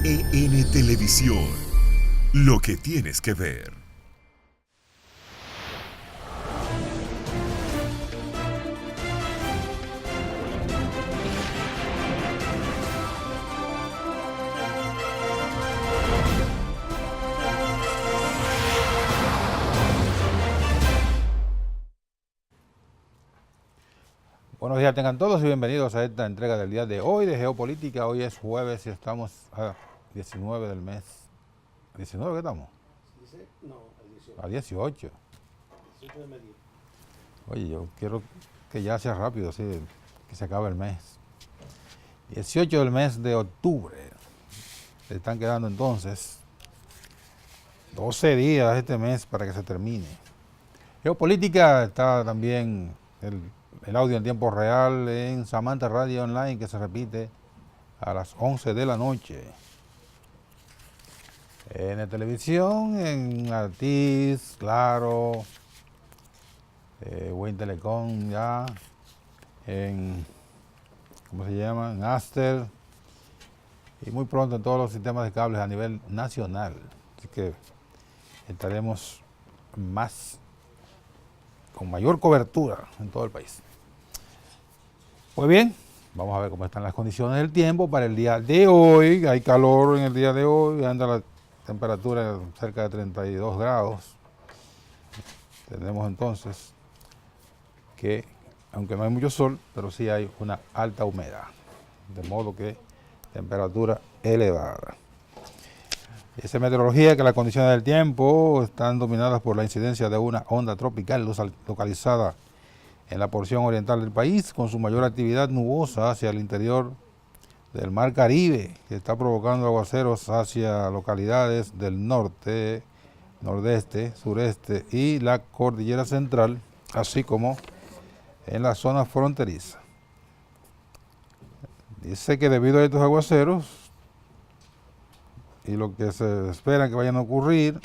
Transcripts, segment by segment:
NTN Televisión, lo que tienes que ver. Buenos días tengan todos y bienvenidos a esta entrega del día de hoy de Geopolítica. Hoy es jueves y estamos a 19 del mes. ¿19 qué estamos? No, el 18. A 18. 18 de medio. Oye, yo quiero que ya sea rápido, así, que se acabe el mes. 18 del mes de octubre. Le están quedando entonces 12 días este mes para que se termine. Geopolítica está también el audio en tiempo real en Samantha Radio Online, que se repite a las 11 de la noche. En la televisión, en Altiz, Claro, Win Telecom ya, en, ¿cómo se llama? En Aster, y muy pronto en todos los sistemas de cables a nivel nacional. Así que estaremos con mayor cobertura en todo el país. Pues bien, vamos a ver cómo están las condiciones del tiempo para el día de hoy. Hay calor en el día de hoy, anda la temperatura cerca de 32 grados. Tenemos entonces que, aunque no hay mucho sol, pero sí hay una alta humedad, de modo que temperatura elevada. Dice meteorología que las condiciones del tiempo están dominadas por la incidencia de una onda tropical localizada en la porción oriental del país, con su mayor actividad nubosa hacia el interior del Mar Caribe, que está provocando aguaceros hacia localidades del norte, nordeste, sureste y la cordillera central, así como en la zona fronteriza. Dice que debido a estos aguaceros y lo que se espera que vayan a ocurrir,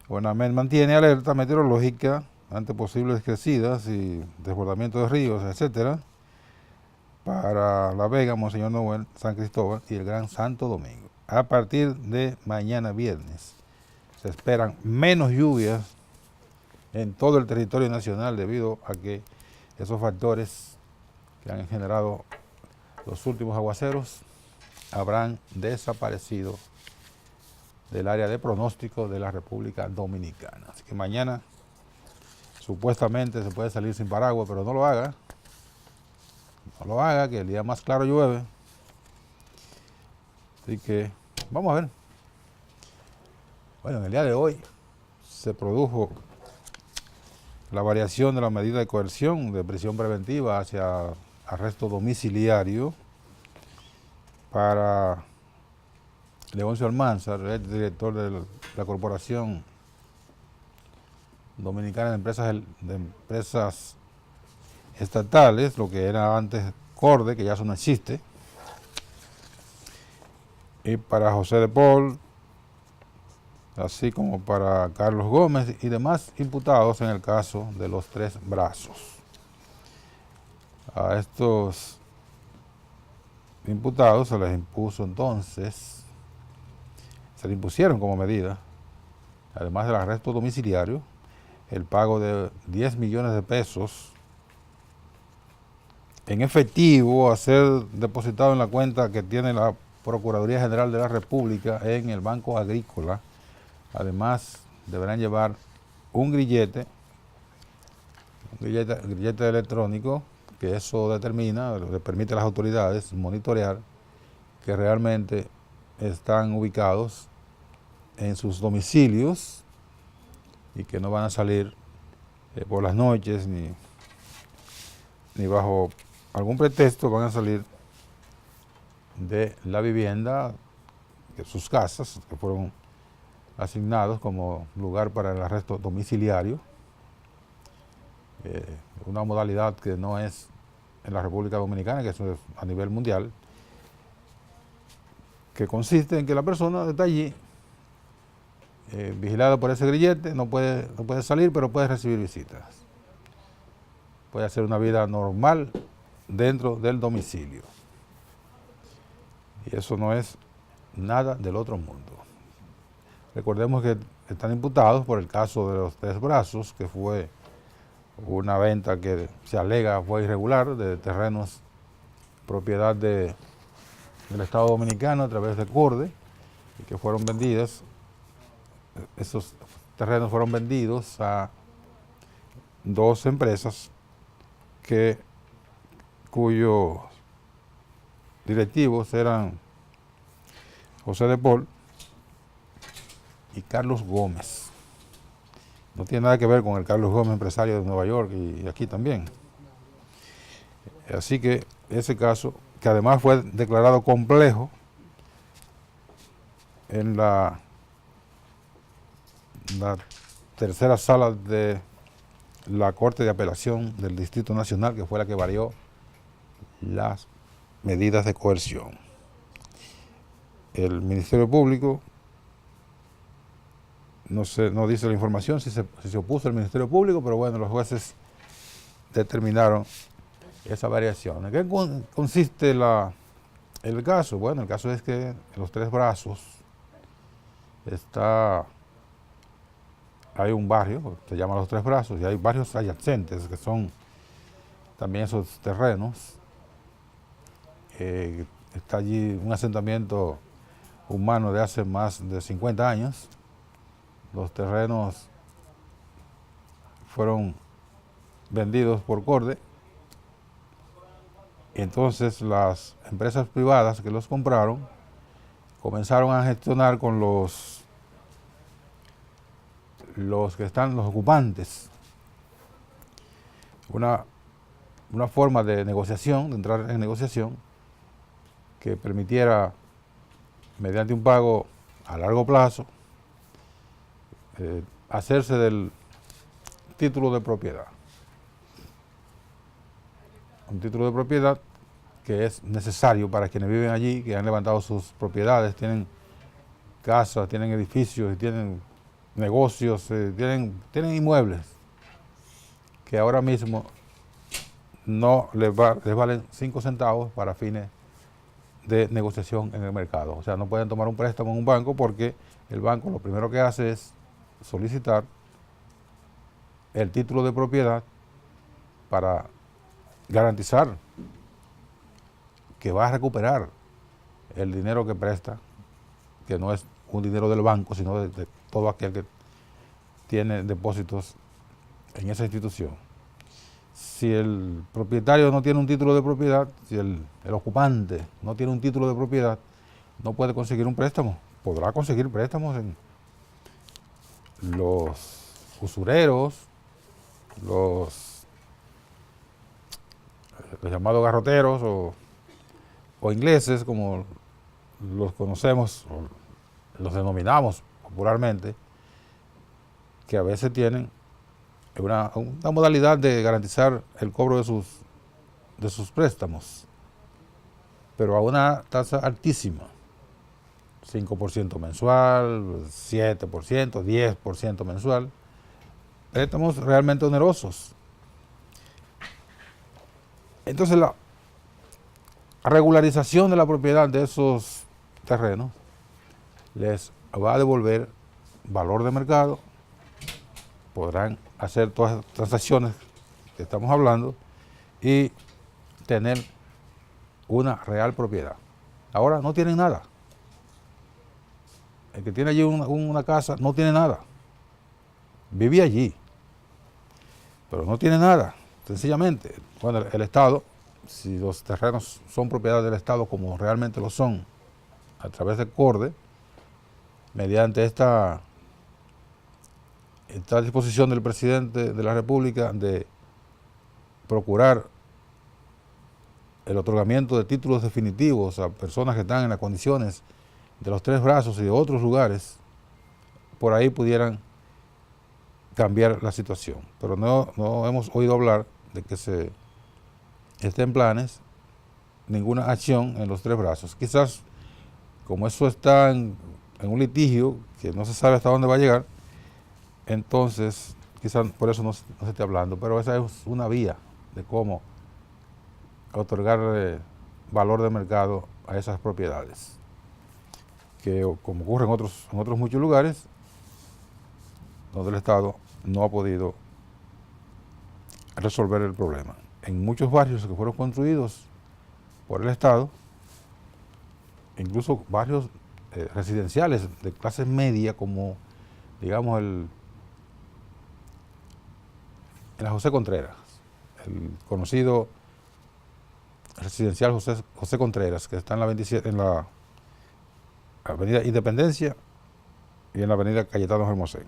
Buenamed mantiene alerta meteorológica ante posibles crecidas y desbordamientos de ríos, etcétera, para La Vega, Monseñor Noel, San Cristóbal y el Gran Santo Domingo. A partir de mañana viernes se esperan menos lluvias en todo el territorio nacional debido a que esos factores que han generado los últimos aguaceros habrán desaparecido del área de pronóstico de la República Dominicana. Así que mañana supuestamente se puede salir sin paraguas, pero no lo haga. No lo haga, que el día más claro llueve. Así que vamos a ver. Bueno, en el día de hoy se produjo la variación de la medida de coerción de prisión preventiva hacia arresto domiciliario para Leoncio Almanzar, el director de la Corporación Dominicana de Empresas Estatales, lo que era antes CORDE, que ya eso no existe, y para José de Paul, así como para Carlos Gómez y demás imputados en el caso de los Tres Brazos. A estos imputados se les impuso entonces, se le impusieron como medida, además del arresto domiciliario, el pago de 10 millones de pesos en efectivo a ser depositado en la cuenta que tiene la Procuraduría General de la República en el Banco Agrícola. Además, deberán llevar un grillete electrónico, que eso determina, le permite a las autoridades monitorear que realmente están ubicados en sus domicilios y que no van a salir por las noches ni bajo algún pretexto, van a salir de la vivienda, de sus casas, que fueron asignados como lugar para el arresto domiciliario, una modalidad que no es en la República Dominicana, que es a nivel mundial, que consiste en que la persona está allí, vigilada por ese grillete, no puede salir, pero puede recibir visitas. Puede hacer una vida normal dentro del domicilio. Y eso no es nada del otro mundo. Recordemos que están imputados por el caso de los Tres Brazos, que fue una venta que se alega fue irregular de terrenos propiedad del Estado Dominicano a través de CORDE, y que fueron vendidas. Esos terrenos fueron vendidos a dos empresas cuyos directivos eran José de Paul y Carlos Gómez. No tiene nada que ver con el Carlos Gómez, empresario de Nueva York y aquí también. Así que ese caso, que además fue declarado complejo en la tercera sala de la Corte de Apelación del Distrito Nacional, que fue la que varió las medidas de coerción. El Ministerio Público, no dice la información si se opuso el Ministerio Público, pero bueno, los jueces determinaron esa variación. ¿En qué consiste el caso? Bueno, el caso es que en los Tres Brazos hay un barrio, se llama Los Tres Brazos, y hay barrios adyacentes que son también esos terrenos. Está allí un asentamiento humano de hace más de 50 años. Los terrenos fueron vendidos por CORDE, y entonces las empresas privadas que los compraron comenzaron a gestionar con los ocupantes una forma de negociación, de entrar en negociación, que permitiera, mediante un pago a largo plazo, hacerse del título de propiedad. Un título de propiedad que es necesario para quienes viven allí, que han levantado sus propiedades, tienen casas, tienen edificios, tienen negocios, tienen inmuebles que ahora mismo no les valen 5 centavos para fines de negociación en el mercado. O sea, no pueden tomar un préstamo en un banco porque el banco lo primero que hace es solicitar el título de propiedad para garantizar que va a recuperar el dinero que presta, que no es un dinero del banco, sino de todo aquel que tiene depósitos en esa institución. Si el propietario no tiene un título de propiedad, si el ocupante no tiene un título de propiedad, no puede conseguir un préstamo. Podrá conseguir préstamos en los usureros, los llamados garroteros o ingleses, como los conocemos, o los denominamos popularmente, que a veces tienen una modalidad de garantizar el cobro de sus préstamos, pero a una tasa altísima, 5% mensual, 7%, 10% mensual, préstamos realmente onerosos. Entonces la regularización de la propiedad de esos terrenos les va a devolver valor de mercado, podrán hacer todas las transacciones que estamos hablando y tener una real propiedad. Ahora no tienen nada. El que tiene allí una casa no tiene nada. Vive allí, pero no tiene nada. Sencillamente, bueno, el Estado, si los terrenos son propiedad del Estado como realmente lo son, a través de CORDE, mediante esta disposición del presidente de la República de procurar el otorgamiento de títulos definitivos a personas que están en las condiciones de los Tres Brazos y de otros lugares, por ahí pudieran cambiar la situación. Pero no hemos oído hablar de que se esté en planes ninguna acción en los Tres Brazos. Quizás, como eso está en un litigio que no se sabe hasta dónde va a llegar, entonces quizás por eso no se esté hablando, pero esa es una vía de cómo otorgar valor de mercado a esas propiedades. que, como ocurre en otros muchos lugares, donde el Estado no ha podido resolver el problema. En muchos barrios que fueron construidos por el Estado, incluso barrios residenciales de clase media, como digamos en la José Contreras, el conocido residencial José Contreras, que está en la 27, en la avenida Independencia y en la avenida Cayetano Hermosén.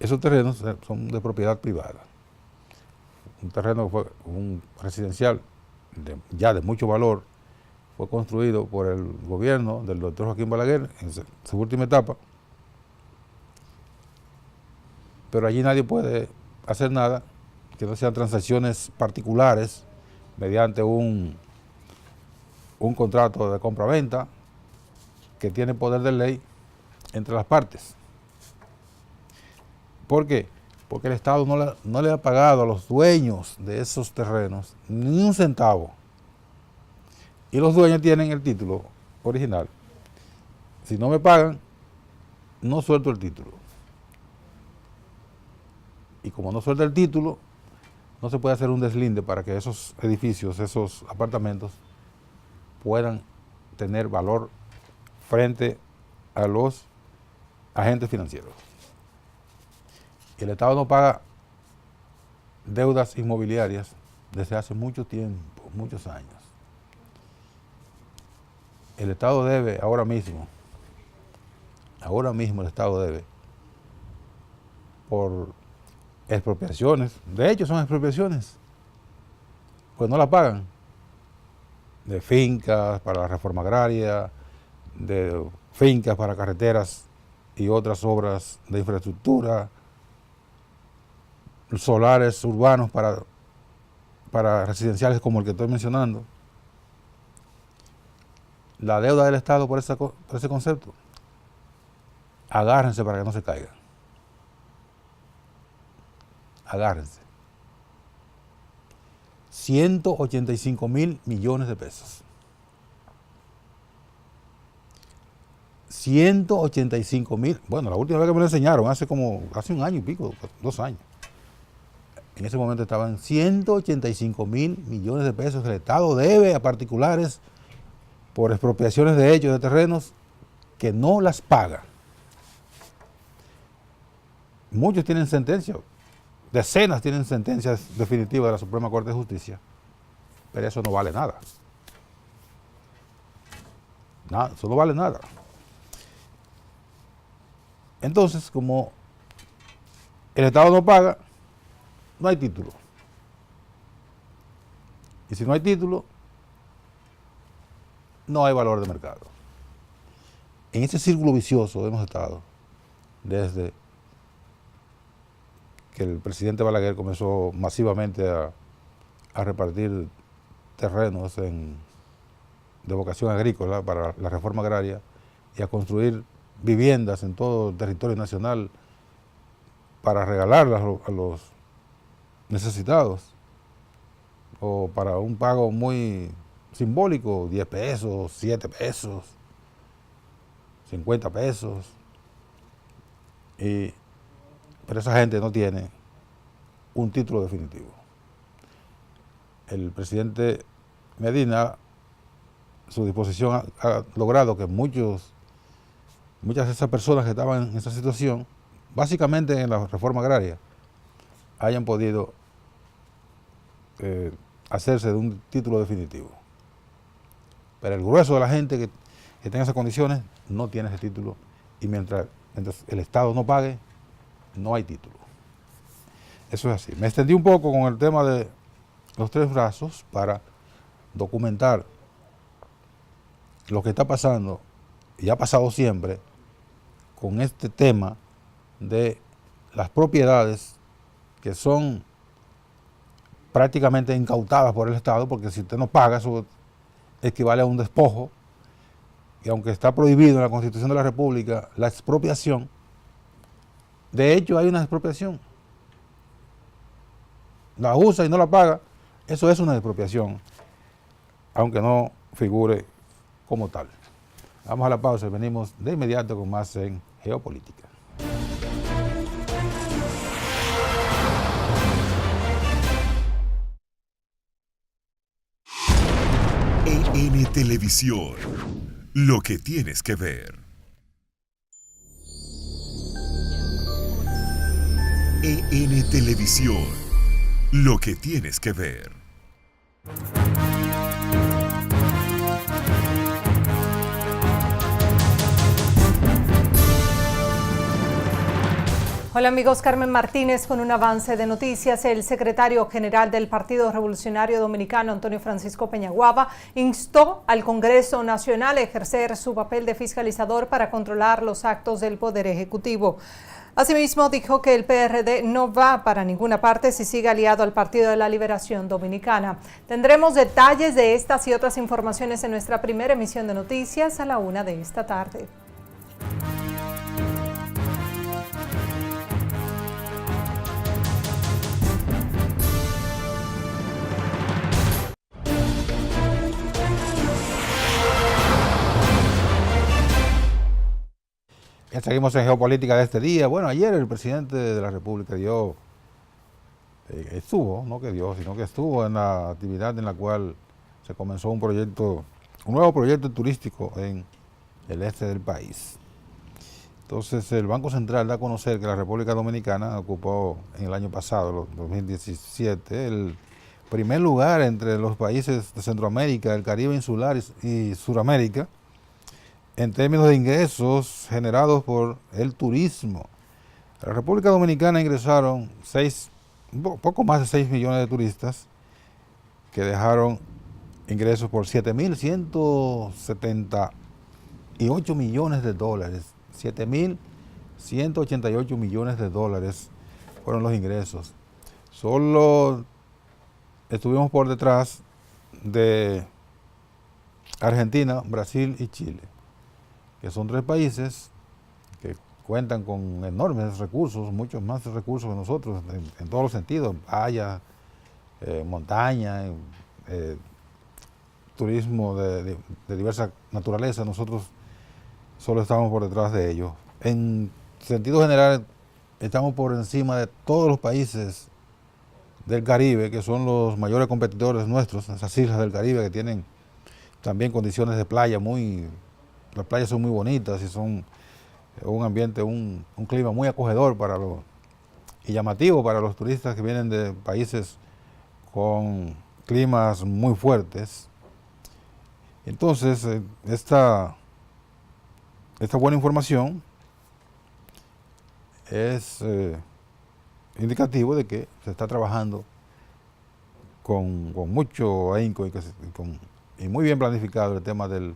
Esos terrenos son de propiedad privada. Un terreno que fue un residencial ya de mucho valor, fue construido por el gobierno del doctor Joaquín Balaguer en su última etapa, pero allí nadie puede hacer nada que no sean transacciones particulares mediante un contrato de compra-venta que tiene poder de ley entre las partes. ¿Por qué? Porque el Estado no le ha pagado a los dueños de esos terrenos ni un centavo. Y los dueños tienen el título original. Si no me pagan, no suelto el título. Y como no suelta el título, no se puede hacer un deslinde para que esos edificios, esos apartamentos, puedan tener valor frente a los agentes financieros. Y el Estado no paga deudas inmobiliarias desde hace mucho tiempo, muchos años. El Estado debe ahora mismo el Estado debe por expropiaciones, de hecho son expropiaciones, pues no la pagan, de fincas para la reforma agraria, de fincas para carreteras y otras obras de infraestructura, solares urbanos para residenciales como el que estoy mencionando. La deuda del Estado por ese concepto, agárrense para que no se caiga. Agárrense. 185.000 millones de pesos. 185.000, bueno, la última vez que me lo enseñaron, hace un año y pico, 2 años. En ese momento estaban 185.000 millones de pesos que el Estado debe a particulares por expropiaciones de hechos de terrenos que no las paga. Muchos tienen sentencia, decenas tienen sentencias definitivas de la Suprema Corte de Justicia, pero eso no vale nada. Nada, eso no vale nada. Entonces, como el Estado no paga, no hay título. Y si no hay título, no hay valor de mercado. En ese círculo vicioso hemos estado desde que el presidente Balaguer comenzó masivamente a repartir terrenos de vocación agrícola para la reforma agraria y a construir viviendas en todo el territorio nacional para regalarlas a los necesitados o para un pago muy simbólico, 10 pesos, 7 pesos, 50 pesos. Pero esa gente no tiene un título definitivo. El presidente Medina, su disposición ha logrado que muchas de esas personas que estaban en esa situación, básicamente en la reforma agraria, hayan podido hacerse de un título definitivo. Pero el grueso de la gente que tenga esas condiciones no tiene ese título y mientras el Estado no pague, no hay título. Eso es así. Me extendí un poco con el tema de los 3 brazos para documentar lo que está pasando y ha pasado siempre con este tema de las propiedades que son prácticamente incautadas por el Estado, porque si usted no paga, eso equivale a un despojo, y aunque está prohibido en la Constitución de la República la expropiación, de hecho hay una expropiación. La usa y no la paga, eso es una expropiación, aunque no figure como tal. Vamos a la pausa y venimos de inmediato con más en Geopolítica. EN Televisión, lo que tienes que ver. EN Televisión, lo que tienes que ver. Hola amigos, Carmen Martínez con un avance de noticias. El secretario general del Partido Revolucionario Dominicano, Antonio Francisco Peñaguaba, instó al Congreso Nacional a ejercer su papel de fiscalizador para controlar los actos del Poder Ejecutivo. Asimismo, dijo que el PRD no va para ninguna parte si sigue aliado al Partido de la Liberación Dominicana. Tendremos detalles de estas y otras informaciones en nuestra primera emisión de noticias a la 1 de esta tarde. Seguimos en Geopolítica de este día. Bueno, ayer el presidente de la República estuvo en la actividad en la cual se comenzó un nuevo proyecto turístico en el este del país. Entonces, el Banco Central da a conocer que la República Dominicana ocupó en el año pasado, 2017, el primer lugar entre los países de Centroamérica, el Caribe insular y Suramérica, en términos de ingresos generados por el turismo. A la República Dominicana ingresaron poco más de 6 millones de turistas que dejaron ingresos por 7.178 millones de dólares. 7.188 millones de dólares fueron los ingresos. Solo estuvimos por detrás de Argentina, Brasil y Chile, que son 3 países que cuentan con enormes recursos, muchos más recursos que nosotros, en todos los sentidos, playa, montaña, turismo de diversa naturaleza. Nosotros solo estamos por detrás de ellos. En sentido general, estamos por encima de todos los países del Caribe, que son los mayores competidores nuestros, esas islas del Caribe que tienen también condiciones de playa las playas son muy bonitas y son un ambiente, un clima muy acogedor y llamativo para los turistas que vienen de países con climas muy fuertes. Entonces, esta buena información es indicativo de que se está trabajando con mucho ahínco y muy bien planificado el tema del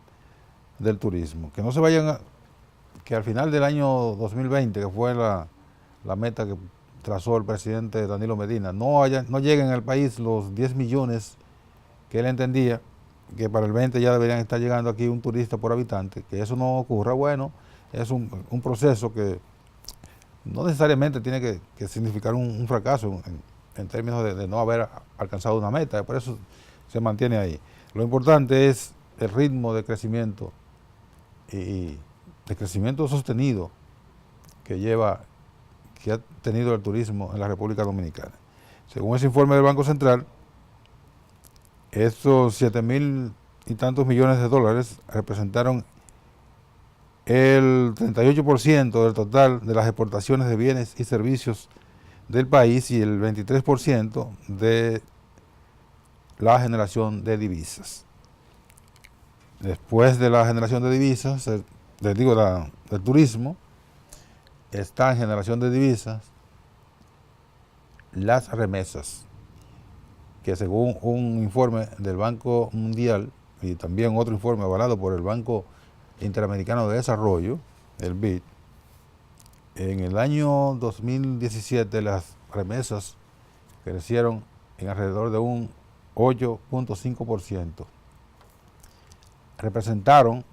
turismo. Que no se vayan que al final del año 2020, que fue la meta que trazó el presidente Danilo Medina, no lleguen al país los 10 millones que él entendía que para el 20 ya deberían estar llegando aquí un turista por habitante. Que eso no ocurra, bueno, es un proceso que no necesariamente tiene que significar un fracaso en términos de no haber alcanzado una meta, por eso se mantiene ahí. Lo importante es el ritmo de crecimiento y de crecimiento sostenido que ha tenido el turismo en la República Dominicana. Según ese informe del Banco Central, estos 7.000 y tantos millones de dólares representaron el 38% del total de las exportaciones de bienes y servicios del país y el 23% de la generación de divisas. Después de la generación de divisas, del turismo, está en generación de divisas las remesas, que según un informe del Banco Mundial y también otro informe avalado por el Banco Interamericano de Desarrollo, el BID, en el año 2017 las remesas crecieron en alrededor de un 8.5%. Representaron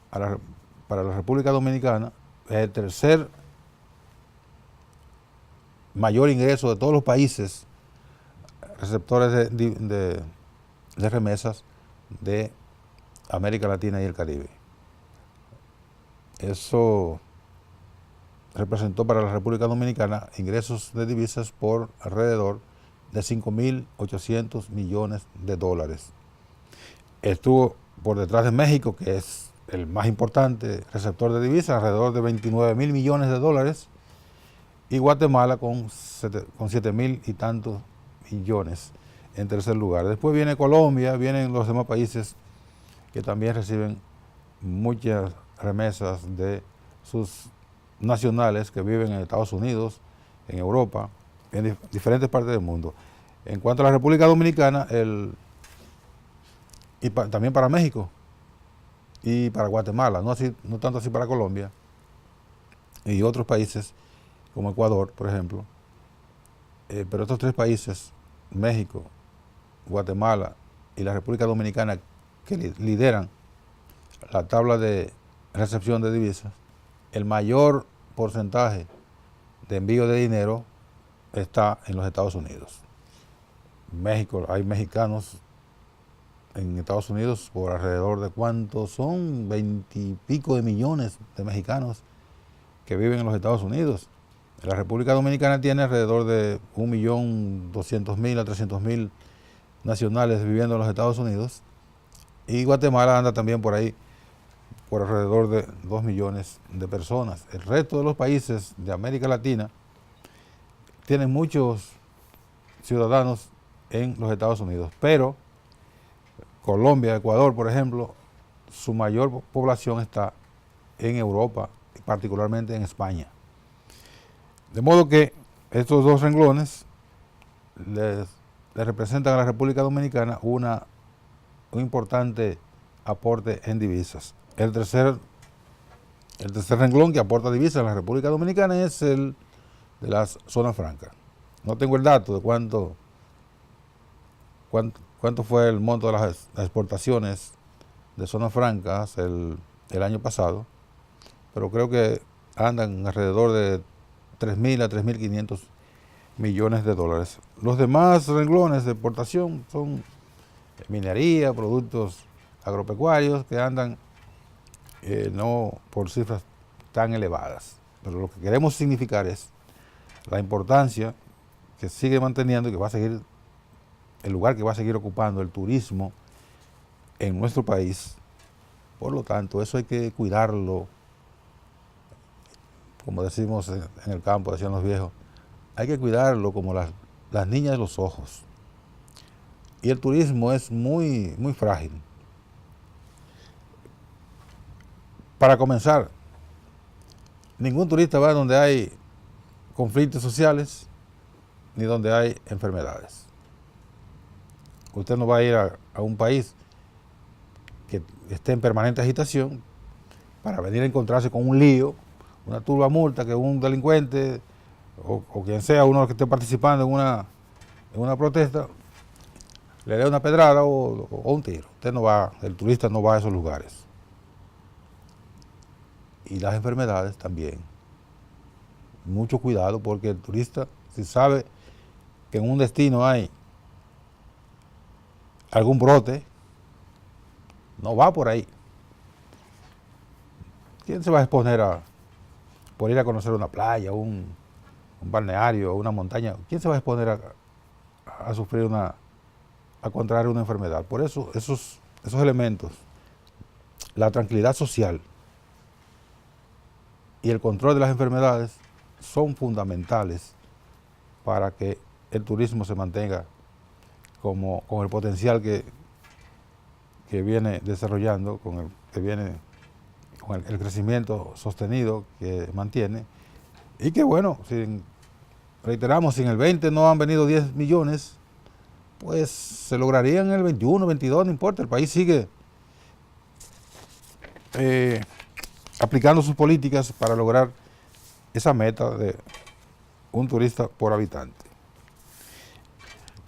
para la República Dominicana el tercer mayor ingreso de todos los países receptores de remesas de América Latina y el Caribe. Eso representó para la República Dominicana ingresos de divisas por alrededor de 5.800 millones de dólares. Estuvo por detrás de México, que es el más importante receptor de divisas, alrededor de 29.000 millones de dólares, y Guatemala con 7.000 y tantos millones en tercer lugar. Después viene Colombia, vienen los demás países que también reciben muchas remesas de sus nacionales que viven en Estados Unidos, en Europa, en diferentes partes del mundo. En cuanto a la República Dominicana, también para México y para Guatemala, no tanto así para Colombia y otros países como Ecuador, por ejemplo. Pero estos tres países, México, Guatemala y la República Dominicana, que lideran la tabla de recepción de divisas, el mayor porcentaje de envío de dinero está en los Estados Unidos. México, hay mexicanos en Estados Unidos por alrededor de ¿cuántos son? 20 y pico de millones de mexicanos que viven en los Estados Unidos. La República Dominicana tiene alrededor de 1.200.000 a 300.000 nacionales viviendo en los Estados Unidos, y Guatemala anda también por ahí, por alrededor de 2 millones de personas. El resto de los países de América Latina tienen muchos ciudadanos en los Estados Unidos, pero Colombia, Ecuador, por ejemplo, su mayor población está en Europa, particularmente en España. De modo que estos dos renglones le representan a la República Dominicana un importante aporte en divisas. El tercer renglón que aporta divisas a la República Dominicana es el de las zonas francas. No tengo el dato de cuánto fue el monto de las exportaciones de zonas francas el año pasado, pero creo que andan alrededor de 3.000 a 3.500 millones de dólares. Los demás renglones de exportación son minería, productos agropecuarios, que andan no por cifras tan elevadas. Pero lo que queremos significar es la importancia que sigue manteniendo y que va a seguir, el lugar que va a seguir ocupando el turismo en nuestro país. Por lo tanto, eso hay que cuidarlo. Como decimos en el campo, decían los viejos, hay que cuidarlo como las niñas de los ojos. Y el turismo es muy, muy frágil. Para comenzar, ningún turista va donde hay conflictos sociales ni donde hay enfermedades. Usted no va a ir a un país que esté en permanente agitación para venir a encontrarse con un lío, una turba multa, que un delincuente o quien sea, uno que esté participando en una protesta, le dé una pedrada o un tiro. El turista no va a esos lugares. Y las enfermedades también. Mucho cuidado, porque el turista, si sabe que en un destino hay algún brote, no va por ahí. ¿Quién se va a exponer por ir a conocer una playa, un balneario, una montaña? ¿Quién se va a exponer a sufrir a contraer una enfermedad? Por eso, esos elementos, la tranquilidad social y el control de las enfermedades son fundamentales para que el turismo se mantenga con el potencial que viene desarrollando, con el crecimiento sostenido que mantiene. Y que bueno, reiteramos, si en el 20 no han venido 10 millones, pues se lograría en el 21, 22, no importa, el país sigue aplicando sus políticas para lograr esa meta de un turista por habitante.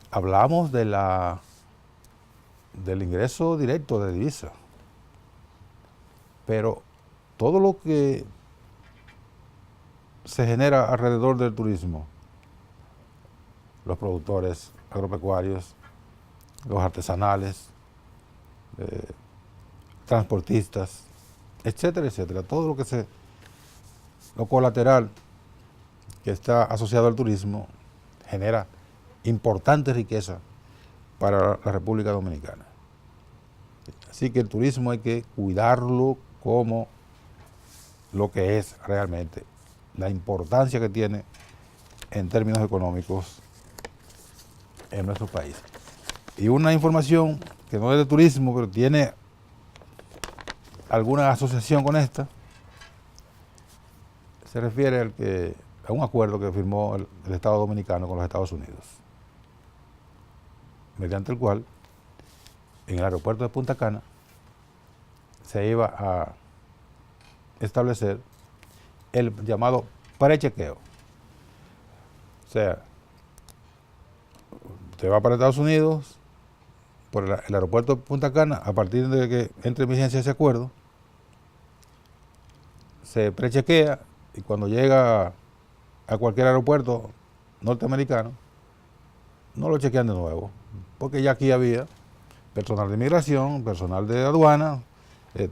Hablamos del ingreso directo de divisa, pero todo lo que se genera alrededor del turismo, los productores agropecuarios, los artesanales, transportistas, etcétera, etcétera. Todo lo colateral que está asociado al turismo genera importante riqueza para la República Dominicana. Así que el turismo hay que cuidarlo como lo que es realmente, la importancia que tiene en términos económicos en nuestro país. Y una información que no es de turismo, pero tiene alguna asociación con esta, se refiere a un acuerdo que firmó el Estado Dominicano con los Estados Unidos, mediante el cual en el aeropuerto de Punta Cana se iba a establecer el llamado prechequeo. O sea, usted va para Estados Unidos por el aeropuerto de Punta Cana, a partir de que entre en vigencia ese acuerdo, se prechequea y cuando llega a cualquier aeropuerto norteamericano, no lo chequean de nuevo, porque ya aquí había personal de inmigración, personal de aduana,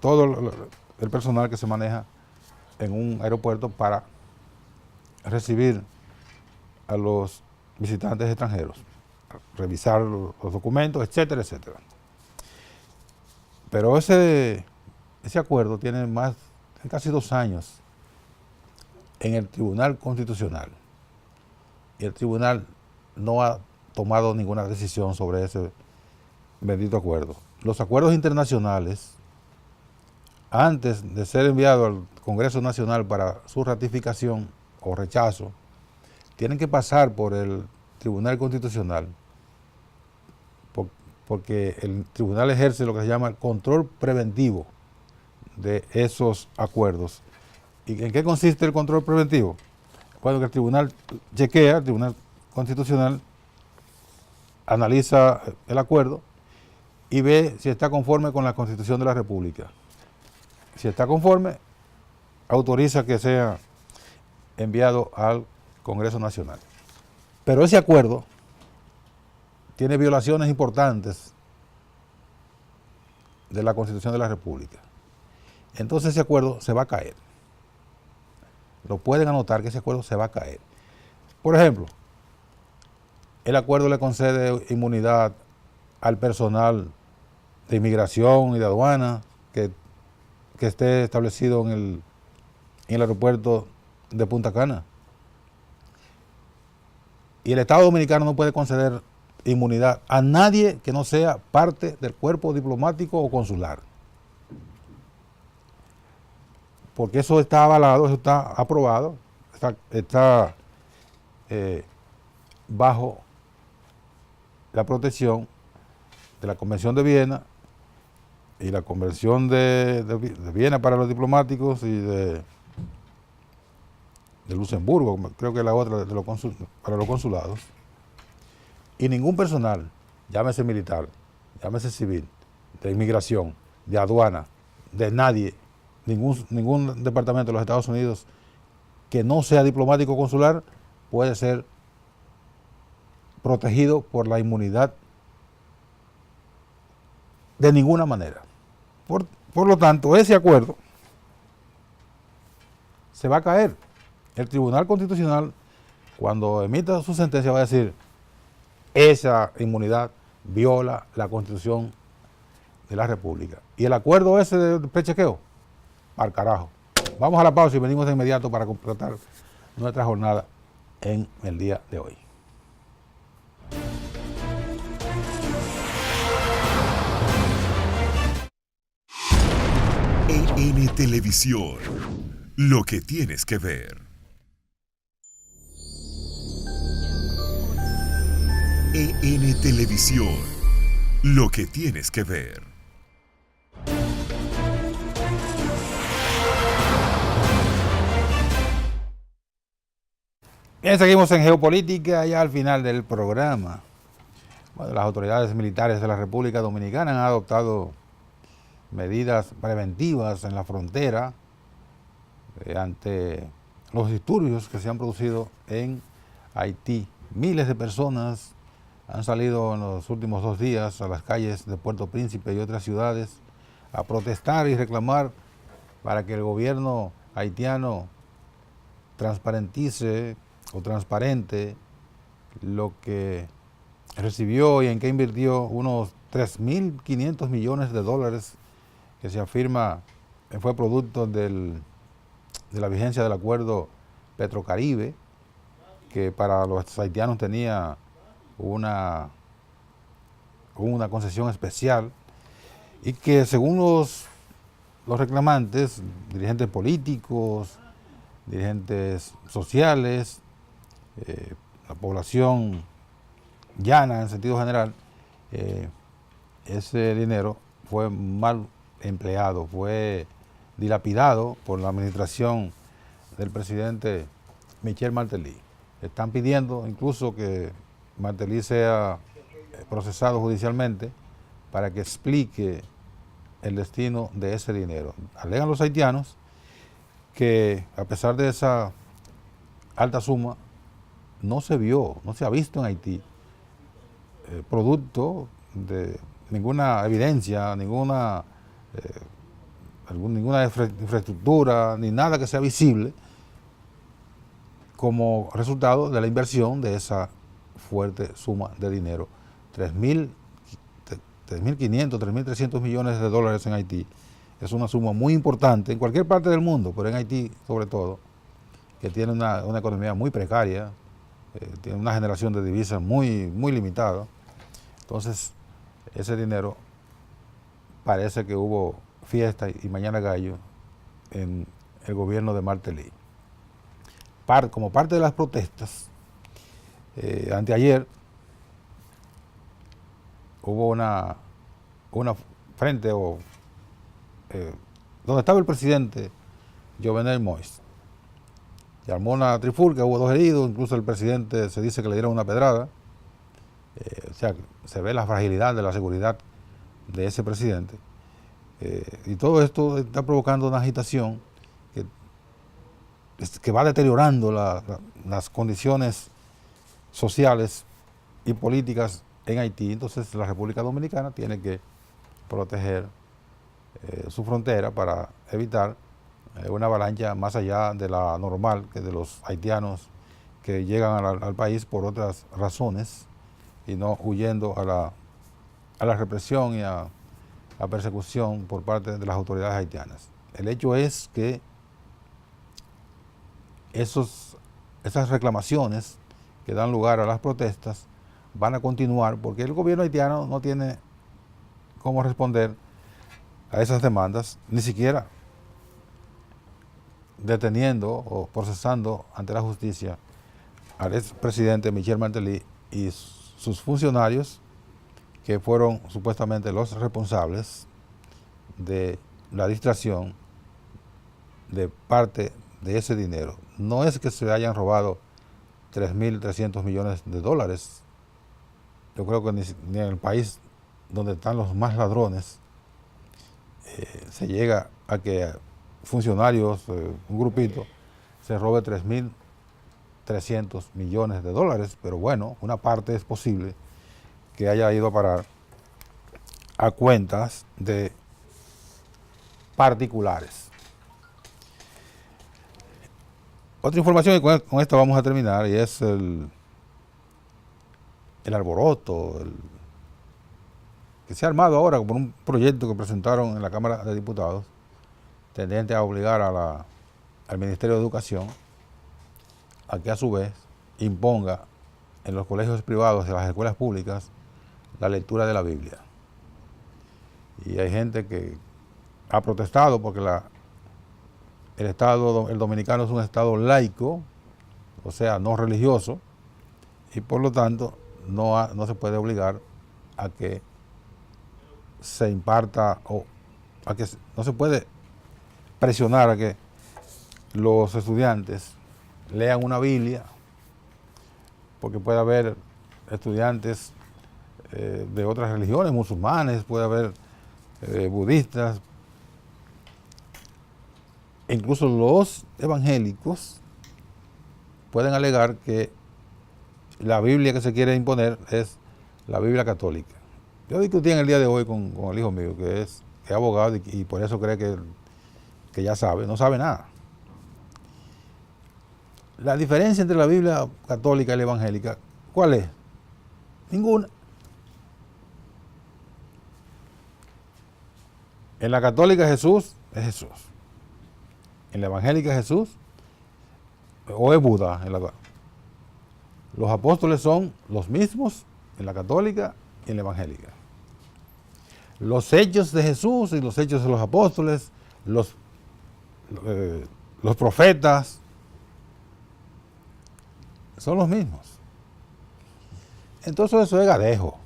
todo el personal que se maneja en un aeropuerto para recibir a los visitantes extranjeros, revisar los documentos, etcétera, etcétera. Pero ese acuerdo tiene casi 2 años en el Tribunal Constitucional y el tribunal no ha tomado ninguna decisión sobre ese bendito acuerdo. Los acuerdos internacionales, antes de ser enviados al Congreso Nacional para su ratificación o rechazo, tienen que pasar por el Tribunal Constitucional, porque el tribunal ejerce lo que se llama el control preventivo de esos acuerdos. ¿Y en qué consiste el control preventivo? Cuando el tribunal chequea, el Tribunal Constitucional analiza el acuerdo y ve si está conforme con la Constitución de la República. Si está conforme, autoriza que sea enviado al Congreso Nacional. Pero ese acuerdo tiene violaciones importantes de la Constitución de la República. Entonces ese acuerdo se va a caer. Lo pueden anotar que ese acuerdo se va a caer. Por ejemplo, el acuerdo le concede inmunidad al personal de inmigración y de aduana que esté establecido en el aeropuerto de Punta Cana. Y el Estado Dominicano no puede conceder inmunidad a nadie que no sea parte del cuerpo diplomático o consular. Porque eso está avalado, eso está aprobado, está bajo la protección de la Convención de Viena y la Convención de Viena para los diplomáticos y de Luxemburgo, creo que es la otra para los consulados. Y ningún personal, llámese militar, llámese civil, de inmigración, de aduana, de nadie, ningún departamento de los Estados Unidos que no sea diplomático o consular puede ser protegido por la inmunidad de ninguna manera. Por lo tanto, ese acuerdo se va a caer. El Tribunal Constitucional, cuando emita su sentencia, va a decir: esa inmunidad viola la Constitución de la República. Y el acuerdo ese de prechequeo, al carajo. Vamos a la pausa y venimos de inmediato para completar nuestra jornada en el día de hoy. EN Televisión, lo que tienes que ver. EN Televisión, lo que tienes que ver. Bien, seguimos en geopolítica ya al final del programa. Bueno, las autoridades militares de la República Dominicana han adoptado medidas preventivas en la frontera ante los disturbios que se han producido en Haití. Miles de personas han salido en los últimos 2 días a las calles de Puerto Príncipe y otras ciudades a protestar y reclamar para que el gobierno haitiano transparentice o transparente lo que recibió y en qué invirtió unos 3.500 millones de dólares que se afirma fue producto de la vigencia del acuerdo Petrocaribe, que para los haitianos tenía una concesión especial y que según los reclamantes, dirigentes políticos, dirigentes sociales, la población llana en sentido general, ese dinero fue mal empleado, fue dilapidado por la administración del presidente Michel Martelly. Están pidiendo incluso que Martelly sea procesado judicialmente para que explique el destino de ese dinero. Alegan los haitianos que a pesar de esa alta suma, no se ha visto en Haití producto de ninguna evidencia, ninguna infraestructura, ni nada que sea visible como resultado de la inversión de esa fuerte suma de dinero. 3.500, 3.300 millones de dólares en Haití. Es una suma muy importante en cualquier parte del mundo, pero en Haití sobre todo, que tiene una economía muy precaria, tiene una generación de divisas muy limitada. Entonces, ese dinero parece que hubo fiesta y mañana gallo en el gobierno de Martelly. Como parte de las protestas, anteayer hubo una frente donde estaba el presidente Jovenel Moïse. Se armó una trifulca, hubo 2 heridos, incluso el presidente se dice que le dieron una pedrada. O sea, se ve la fragilidad de la seguridad de ese presidente. Y todo esto está provocando una agitación que va deteriorando las condiciones sociales y políticas en Haití. Entonces la República Dominicana tiene que proteger su frontera para evitar una avalancha más allá de la normal, que de los haitianos que llegan al país por otras razones y no huyendo a la represión y a la persecución por parte de las autoridades haitianas. El hecho es que esas reclamaciones que dan lugar a las protestas van a continuar porque el gobierno haitiano no tiene cómo responder a esas demandas, ni siquiera deteniendo o procesando ante la justicia al expresidente Michel Martelly y sus funcionarios, que fueron supuestamente los responsables de la distracción de parte de ese dinero. No es que se hayan robado 3.300 millones de dólares. Yo creo que ni en el país donde están los más ladrones se llega a que funcionarios, un grupito, se robe 3.300 millones de dólares, pero bueno, una parte es posible que haya ido a parar a cuentas de particulares. Otra información, y con esto vamos a terminar, y es el alboroto que se ha armado ahora por un proyecto que presentaron en la Cámara de Diputados, tendente a obligar al Ministerio de Educación a que a su vez imponga en los colegios privados y en las escuelas públicas la lectura de la Biblia. Y hay gente que ha protestado porque el dominicano es un estado laico, o sea, no religioso, y por lo tanto no se puede obligar a que se imparta o a que no se puede presionar a que los estudiantes lean una Biblia, porque puede haber estudiantes de otras religiones, musulmanes, puede haber budistas, e incluso los evangélicos pueden alegar que la Biblia que se quiere imponer es la Biblia católica. Yo discutí en el día de hoy con el hijo mío, que es abogado y por eso cree que que ya sabe, no sabe nada. La diferencia entre la Biblia católica y la evangélica, ¿cuál es? Ninguna. En la católica Jesús es Jesús. En la evangélica Jesús o es Buda. Los apóstoles son los mismos en la católica y en la evangélica. Los hechos de Jesús y los hechos de los apóstoles, los profetas, son los mismos. Entonces eso es gadejo.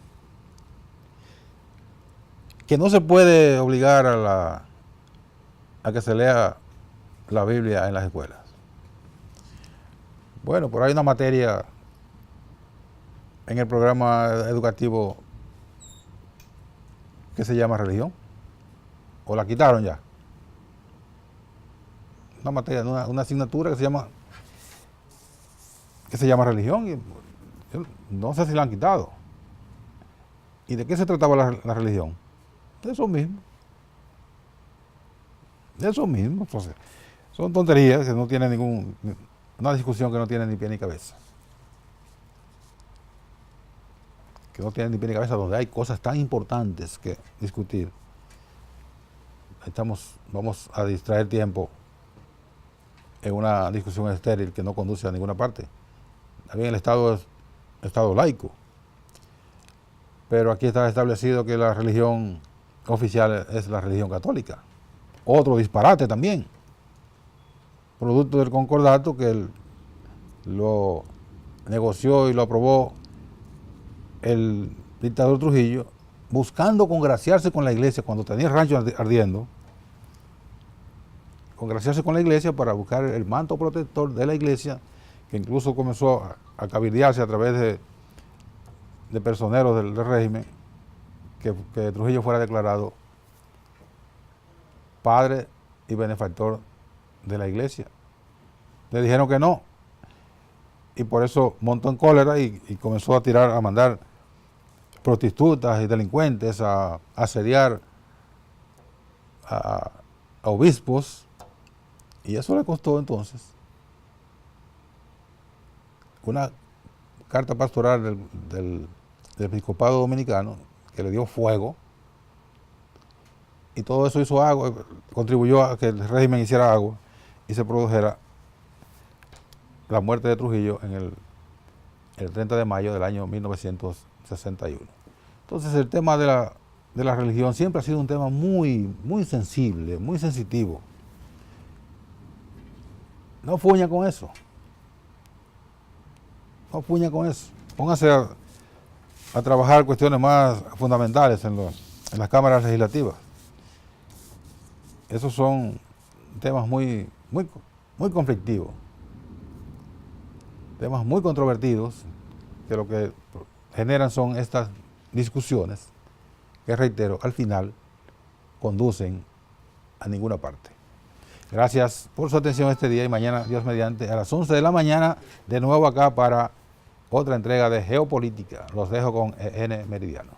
Que no se puede obligar a que se lea la Biblia en las escuelas. Bueno, por ahí hay una materia en el programa educativo que se llama religión. ¿O la quitaron ya? Una materia, una asignatura que se llama religión. Y yo no sé si la han quitado. ¿Y de qué se trataba la religión? De eso mismo. De eso mismo. Entonces, son tonterías que no tienen una discusión que no tiene ni pie ni cabeza. Que no tiene ni pie ni cabeza, donde hay cosas tan importantes que discutir. Vamos a distraer tiempo en una discusión estéril que no conduce a ninguna parte. También el Estado es Estado laico. Pero aquí está establecido que la religión oficial es la religión católica. Otro disparate también. Producto del concordato que él lo negoció y lo aprobó el dictador Trujillo, buscando congraciarse con la iglesia cuando tenía el rancho ardiendo, congraciarse con la iglesia para buscar el manto protector de la iglesia, que incluso comenzó a cabildearse a través de personeros del régimen, que Trujillo fuera declarado padre y benefactor de la iglesia. Le dijeron que no, y por eso montó en cólera y comenzó a mandar prostitutas y delincuentes a asediar a obispos, y eso le costó entonces una carta pastoral del episcopado dominicano que le dio fuego, y todo eso hizo agua, contribuyó a que el régimen hiciera agua y se produjera la muerte de Trujillo en el 30 de mayo del año 1961. Entonces el tema de la religión siempre ha sido un tema muy, muy sensible, muy sensitivo. No fuña con eso. No fuña con eso. Póngase a trabajar cuestiones más fundamentales en las cámaras legislativas. Esos son temas muy, muy, muy conflictivos, temas muy controvertidos, que lo que generan son estas discusiones que, reitero, al final conducen a ninguna parte. Gracias por su atención este día, y mañana, Dios mediante, a las 11 de la mañana, de nuevo acá para otra entrega de Geopolítica. Los dejo con N Meridiano.